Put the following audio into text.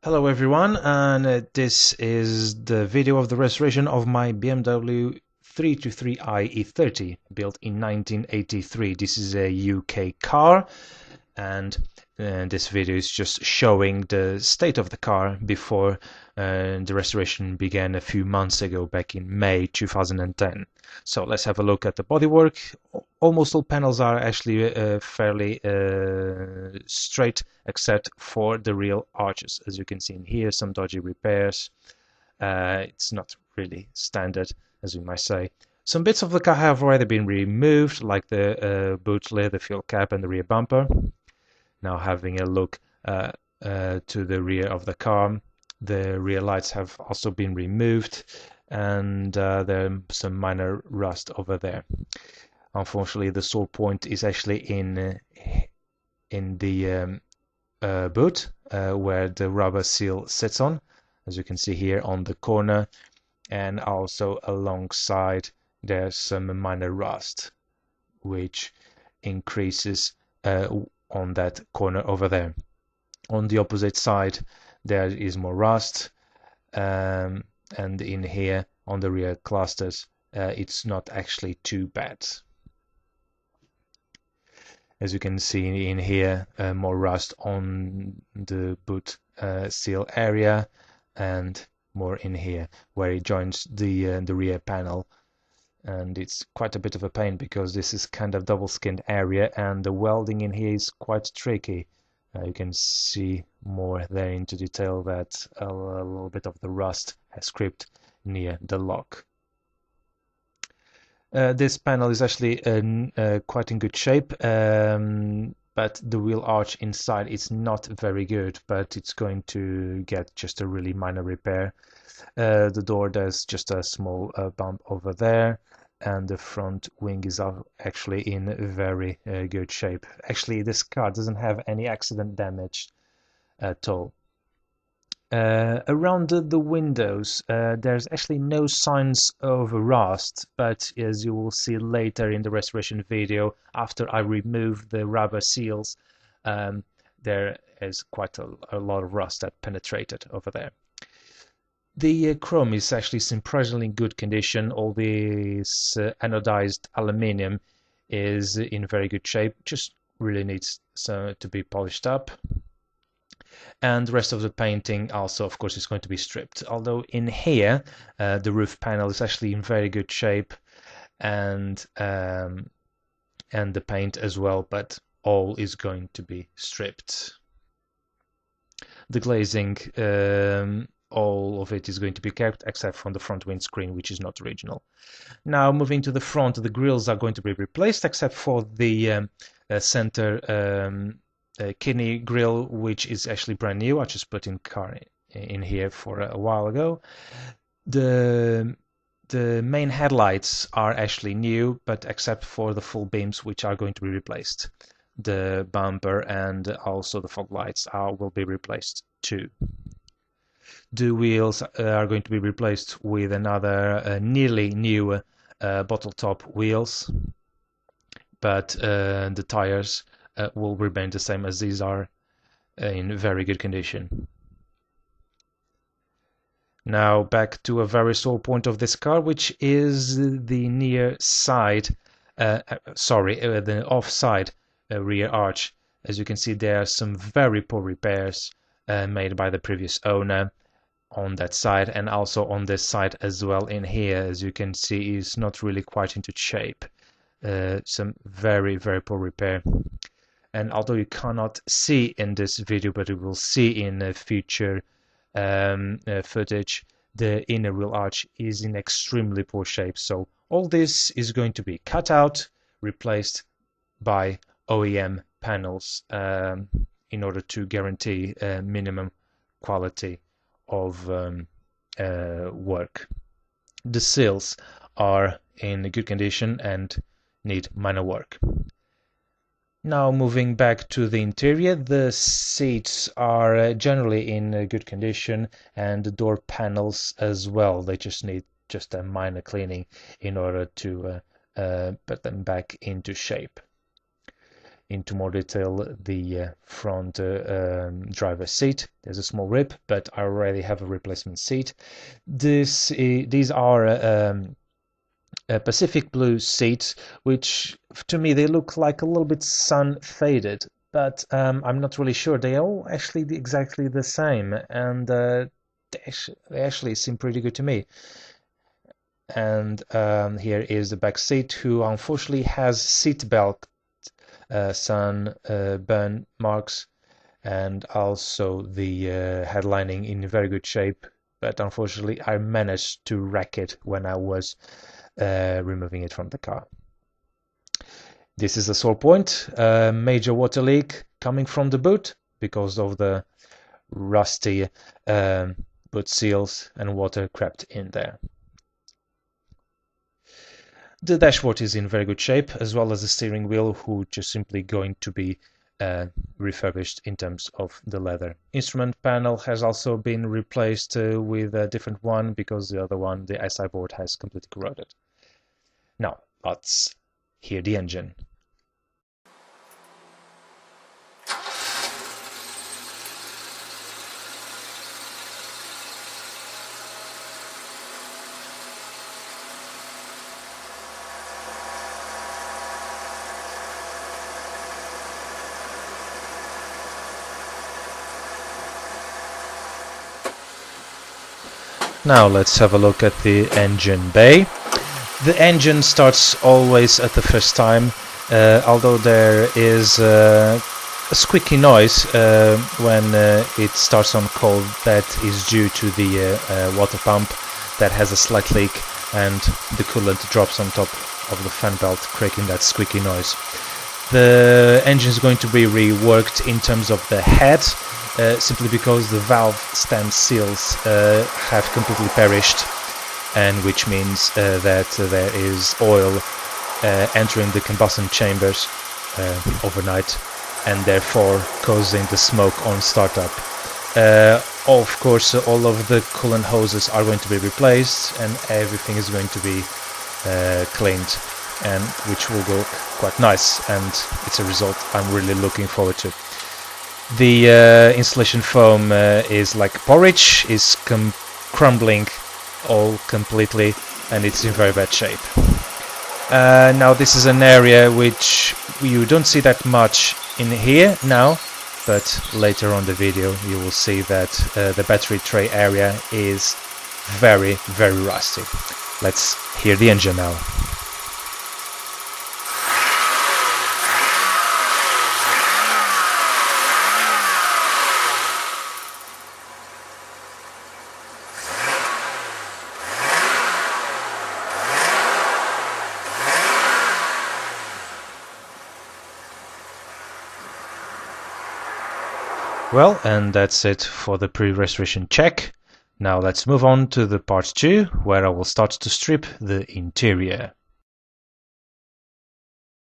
Hello everyone, and this is the video of the restoration of my BMW 323i E30 built in 1983. This is a UK car, and this video is just showing the state of the car before the restoration began a few months ago, back in May 2010. So let's have a look at the bodywork. Almost all panels are actually fairly straight, except for the rear arches. As you can see in here, some dodgy repairs. It's not really standard, as we might say. Some bits of the car have already been removed, like the boot lid, the fuel cap, and the rear bumper. Now having a look to the rear of the car, the rear lights have also been removed, and there's some minor rust over there. Unfortunately, the sore point is actually in the boot, where the rubber seal sits on, as you can see here on the corner, and also alongside there's some minor rust, which increases on that corner over there. On the opposite side, there is more rust, and in here on the rear clusters, it's not actually too bad. As you can see in here, more rust on the boot seal area, and more in here where it joins the rear panel. And it's quite a bit of a pain because this is kind of double skinned area, and the welding in here is quite tricky. You can see more there into detail that a little bit of the rust has crept near the lock. This panel is actually quite in good shape, but the wheel arch inside is not very good, but it's going to get just a really minor repair. The door does just a small bump over there, and the front wing is actually in very good shape. Actually, this car doesn't have any accident damage at all. Around the windows, there's actually no signs of rust, but as you will see later in the restoration video, after I remove the rubber seals, there is quite a lot of rust that penetrated over there. The chrome is actually surprisingly good condition. All this anodized aluminium is in very good shape, just really needs to be polished up. And the rest of the painting also, of course, is going to be stripped. Although in here, the roof panel is actually in very good shape, and the paint as well, but all is going to be stripped. The glazing, all of it is going to be kept except from the front windscreen, which is not original. Now moving to the front, the grills are going to be replaced except for the center kidney grill, which is actually brand new. I just put in car in here for a while ago. The main headlights are actually new, but except for the full beams, which are going to be replaced. The bumper and also the fog lights will be replaced too. The wheels are going to be replaced with another nearly new bottle top wheels, but the tires will remain the same, as these are in very good condition. Now back to a very sore point of this car, which is the near side, the offside rear arch. As you can see, there are some very poor repairs made by the previous owner on that side, and also on this side as well. In here, as you can see, is not really quite into shape. Some very poor repair. And although you cannot see in this video, but you will see in future footage, the inner wheel arch is in extremely poor shape. So all this is going to be cut out, replaced by OEM panels in order to guarantee minimum quality of work. The seals are in good condition and need minor work. Now moving back to the interior, the seats are generally in good condition, and the door panels as well. They just need just a minor cleaning in order to put them back into shape. into more detail the front driver's seat. There's a small rip, but I already have a replacement seat. These are Pacific blue seats, which to me they look like a little bit sun faded, but I'm not really sure. They are all actually exactly the same, and they actually seem pretty good to me. And here is the back seat, who unfortunately has seat belt sun burn marks, and also the headlining in very good shape, but unfortunately I managed to wreck it when I was removing it from the car. This is the sore point, major water leak coming from the boot because of the rusty boot seals and water crept in there. The dashboard is in very good shape, as well as the steering wheel, which is simply going to be refurbished in terms of the leather. Instrument panel has also been replaced with a different one because the other one, the SI board, has completely corroded. Now, let's hear the engine. Now let's have a look at the engine bay. The engine starts always at the first time, although there is a squeaky noise when it starts on cold. That is due to the water pump that has a slight leak, and the coolant drops on top of the fan belt, creating that squeaky noise. The engine is going to be reworked in terms of the head, simply because the valve stand seals have completely perished, and which means that there is oil entering the combustion chambers overnight, and therefore causing the smoke on startup. Of course, all of the coolant hoses are going to be replaced, and everything is going to be cleaned, and which will look quite nice, and it's a result I'm really looking forward to. The insulation foam is like porridge, is crumbling all completely, and it's in very bad shape. Now this is an area which you don't see that much in here now, but later on the video you will see that the battery tray area is very, very rusty. Let's hear the engine now. Well, and that's it for the pre-restoration check. Now let's move on to the part 2, where I will start to strip the interior.